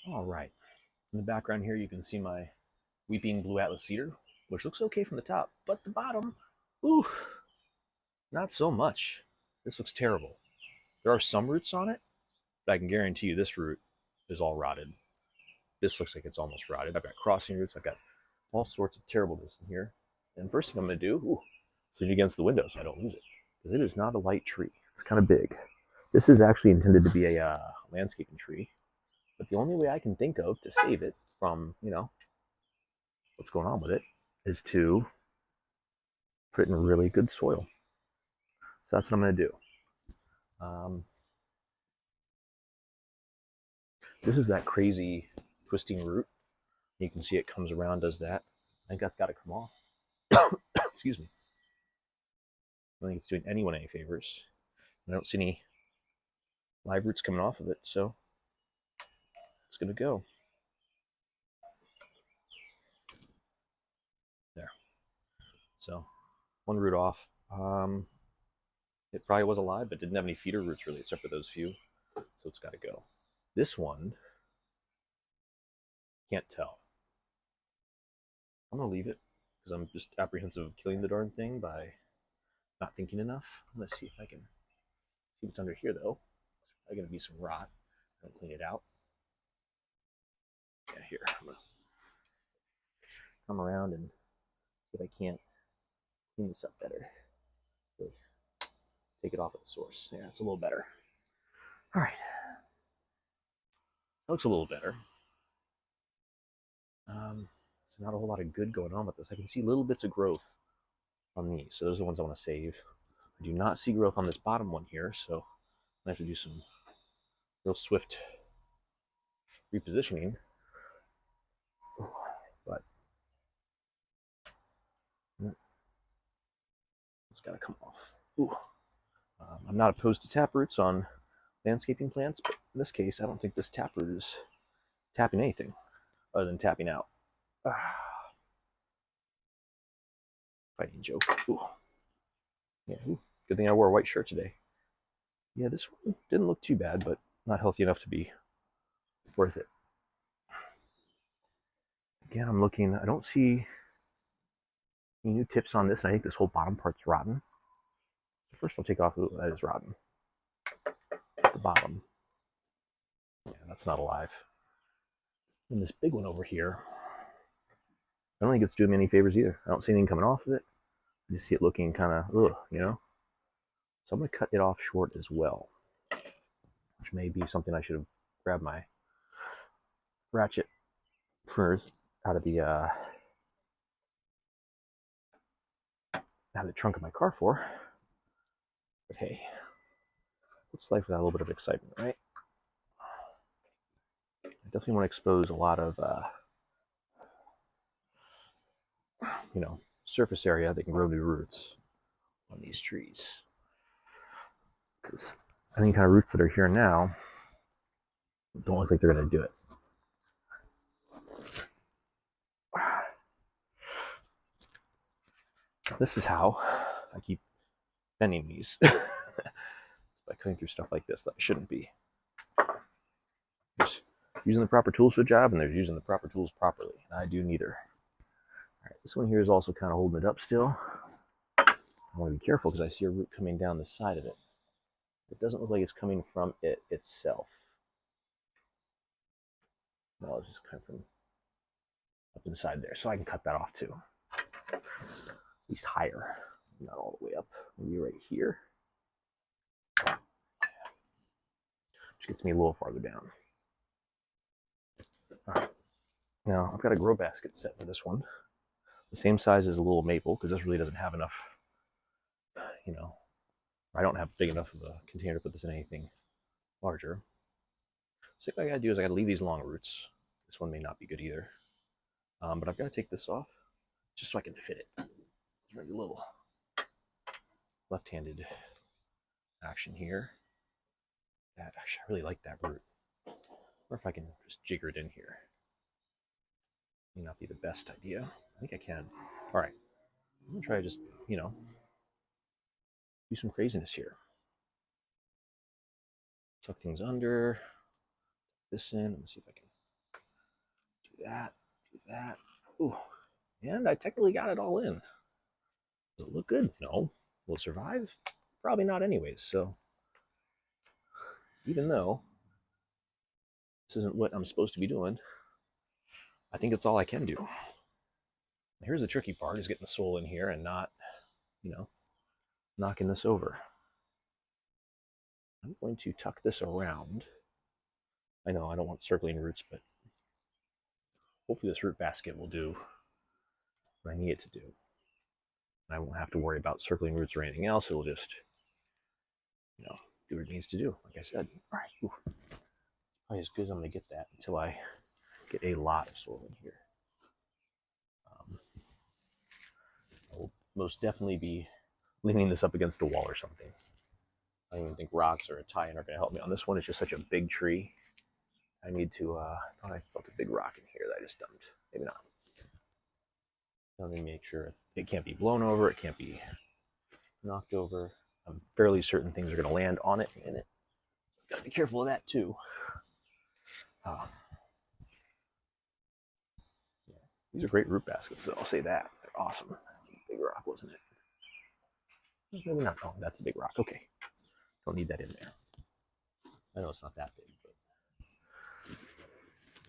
All right. In the background here, you can see my weeping blue Atlas cedar, which looks okay from the top, but the bottom, ooh, not so much. This looks terrible. There are some roots on it, but I can guarantee you this root is all rotted. This looks like it's almost rotted. I've got crossing roots. I've got all sorts of terribleness in here. And first thing I'm going to do, is lean against the window so I don't lose it, because it is not a light tree. It's kind of big. This is actually intended to be a landscaping tree, but the only way I can think of to save it from, what's going on with it is to put it in really good soil. So that's what I'm going to do. Um, this is that crazy twisting root. You can see it comes around, does that. I think that's got to come off. Excuse me. I don't think it's doing anyone any favors. I don't see any live roots coming off of it, so it's going to go. There. So, one root off. It probably was alive, but didn't have any feeder roots really, except for those few. So it's got to go. This one, can't tell. I'm going to leave it because I'm just apprehensive of killing the darn thing by not thinking enough. Let's see if I can see what's under here, though. There's going to be some rot. I'll clean it out. Yeah, here. I'm going to come around and see if I can't clean this up better. Really take it off at the source. Yeah, it's a little better. All right. That looks a little better. There's not a whole lot of good going on with this. I can see little bits of growth on these, so those are the ones I want to save. I do not see growth on this bottom one here, so I have to do some real swift repositioning. But it's got to come off. I'm not opposed to taproots on landscaping plants, but in this case, I don't think this taproot is tapping anything other than tapping out. Fighting joke. Ooh. Yeah, good thing I wore a white shirt today. Yeah, this one didn't look too bad, but not healthy enough to be worth it. Again, I'm looking. I don't see any new tips on this. And I think this whole bottom part's rotten. So first, I'll take off. Ooh, that is rotten. The bottom. Yeah, that's not alive. And this big one over here, I don't think it's doing me any favors either. I don't see anything coming off of it. I just see it looking kind of, So I'm going to cut it off short as well, which may be something I should have grabbed my ratchet pruners out of the trunk of my car for. But hey, what's life without a little bit of excitement, right? I definitely want to expose a lot of, surface area that can grow new roots on these trees. Because any kind of roots that are here now don't look like they're going to do it. This is how I keep bending these by cutting through stuff like this that I shouldn't be. There's using the proper tools for the job, and there's using the proper tools properly. And I do neither. All right, this one here is also kind of holding it up still. I want to be careful because I see a root coming down the side of it. It doesn't look like it's coming from it itself. No, it's just coming from up inside there. So I can cut that off too. At least higher. Not all the way up. Maybe right here. Which gets me a little farther down. All right. Now I've got a grow basket set for this one. The same size as a little maple, because this really doesn't have enough, I don't have big enough of a container to put this in anything larger. So what I gotta do is I gotta leave these long roots. This one may not be good either. But I've got to take this off just so I can fit it. There's a little left-handed action here. That actually, I really like that root. Or if I can just jigger it in here. May not be the best idea. I think I can. All right. I'm gonna try to just, do some craziness here. Tuck things under. This in. Let me see if I can Do that, do that. Ooh, and I technically got it all in. Does it look good? No. Will it survive? Probably not anyways, so even though this isn't what I'm supposed to be doing, I think it's all I can do. Here's the tricky part, is getting the soil in here and not, you know, knocking this over. I'm going to tuck this around. I know I don't want circling roots, but hopefully this root basket will do what I need it to do. I won't have to worry about circling roots or anything else. It'll just, do what it needs to do, like I said. All right, ooh. Probably as good as I'm going to get that until I get a lot of soil in here. I will most definitely be leaning this up against the wall or something. I don't even think rocks or a tie-in are going to help me on this one. It's just such a big tree. I need to, I thought I felt a big rock in here that I just dumped. Maybe not. Let me make sure it can't be blown over. It can't be knocked over. I'm fairly certain things are going to land on it in it. Gotta be careful of that too. Yeah. These are great root baskets, so I'll say that. They're awesome. That's a big rock, wasn't it? Maybe not. Oh, that's a big rock. Okay. Don't need that in there. I know it's not that big, but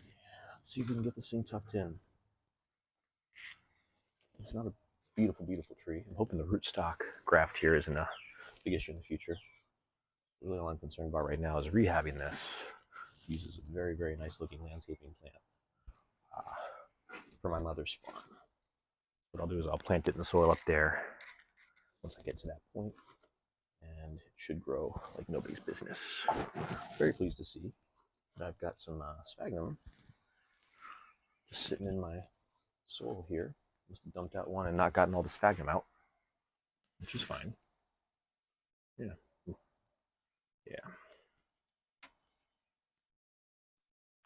yeah. Let's see if we can get this thing tucked in. It's not a beautiful, beautiful tree. I'm hoping the rootstock graft here isn't a big issue in the future. Really all I'm concerned about right now is rehabbing this. It uses a very, very nice looking landscaping plant for my mother's farm. What I'll do is I'll plant it in the soil up there once I get to that point, and it should grow like nobody's business. Very pleased to see that I've got some sphagnum just sitting in my soil here. Must have dumped out one and not gotten all the sphagnum out, which is fine. Yeah. Yeah.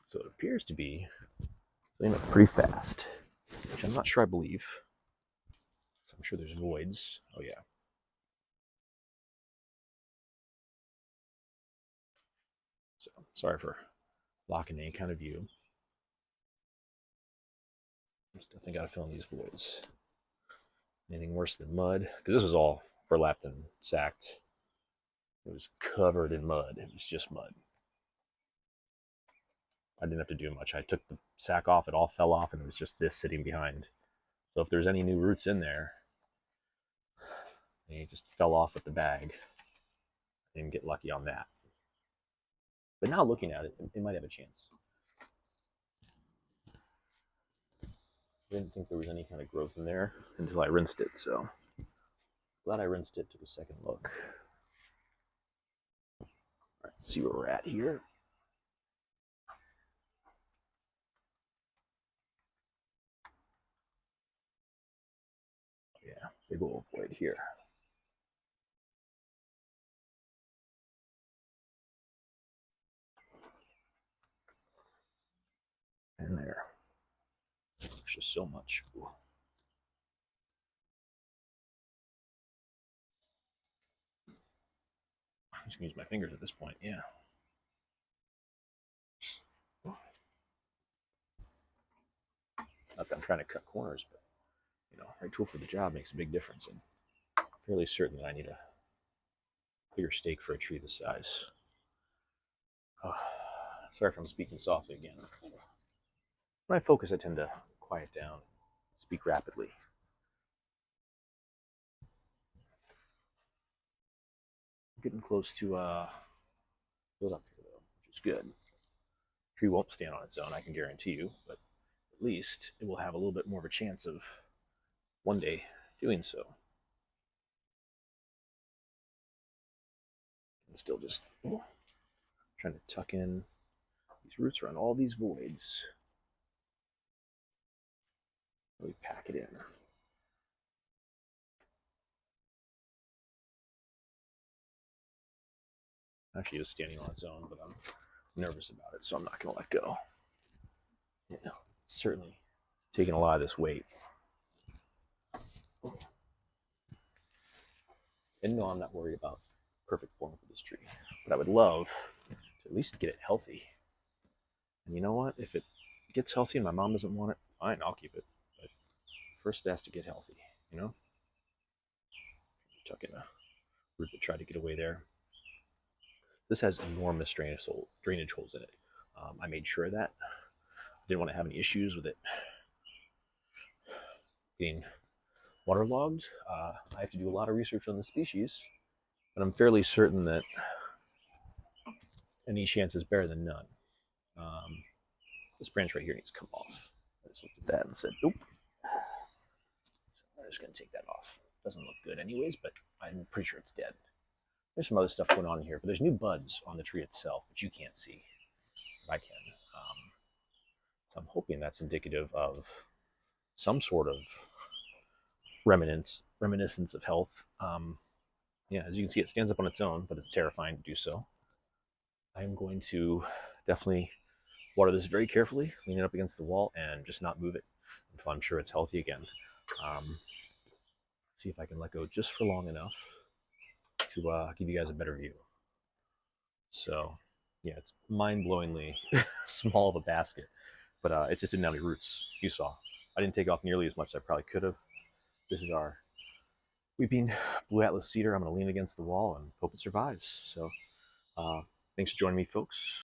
So it appears to be filling up pretty fast, which I'm not sure I believe. So I'm sure there's voids. Oh yeah. So sorry for blocking any kind of view. Just definitely got to fill in these voids. Anything worse than mud? Because this was all burlapped and sacked. It was covered in mud. It was just mud. I didn't have to do much. I took the sack off, it all fell off, and it was just this sitting behind. So if there's any new roots in there, they just fell off with the bag. I didn't get lucky on that. But now looking at it, it might have a chance. I didn't think there was any kind of growth in there until I rinsed it, so glad I rinsed it, took a second look. All right, let's see where we're at here. Yeah, big old void here. And there. There's just so much. Ooh. I'm just gonna use my fingers at this point, yeah. Not that I'm trying to cut corners, but right tool for the job makes a big difference. And I'm fairly certain that I need a bigger stake for a tree this size. Oh, sorry if I'm speaking softly again. When I focus, I tend to quiet down, speak rapidly. Getting close to build up here though, which is good. The tree won't stand on its own, I can guarantee you, but at least it will have a little bit more of a chance of one day doing so. And still just trying to tuck in these roots around all these voids. Really pack it in. Actually, it's standing on its own, but I'm nervous about it, so I'm not going to let go. It's certainly taking a lot of this weight. And no, I'm not worried about perfect form for this tree, but I would love to at least get it healthy. And you know what? If it it gets healthy and my mom doesn't want it, fine, I'll keep it. But first, it has to get healthy, you know? Tuck in a root that tried to get away there. This has enormous drainage holes in it. I made sure of that. Didn't want to have any issues with it being waterlogged. I have to do a lot of research on the species, but I'm fairly certain that any chance is better than none. Um, this branch right here needs to come off. I just looked at that and said, nope. So I'm just going to take that off. Doesn't look good anyways, but I'm pretty sure it's dead. There's some other stuff going on here, but there's new buds on the tree itself, which you can't see. But I can. So I'm hoping that's indicative of some sort of reminiscence of health. Yeah, as you can see, it stands up on its own, but it's terrifying to do so. I'm going to definitely water this very carefully, lean it up against the wall, and just not move it until I'm sure it's healthy again. See if I can let go just for long enough to give you guys a better view. So, yeah, it's mind-blowingly small of a basket, but it just didn't have any roots. You saw. I didn't take off nearly as much as I probably could have. This is our weeping blue Atlas cedar. I'm going to lean against the wall and hope it survives. So, thanks for joining me, folks.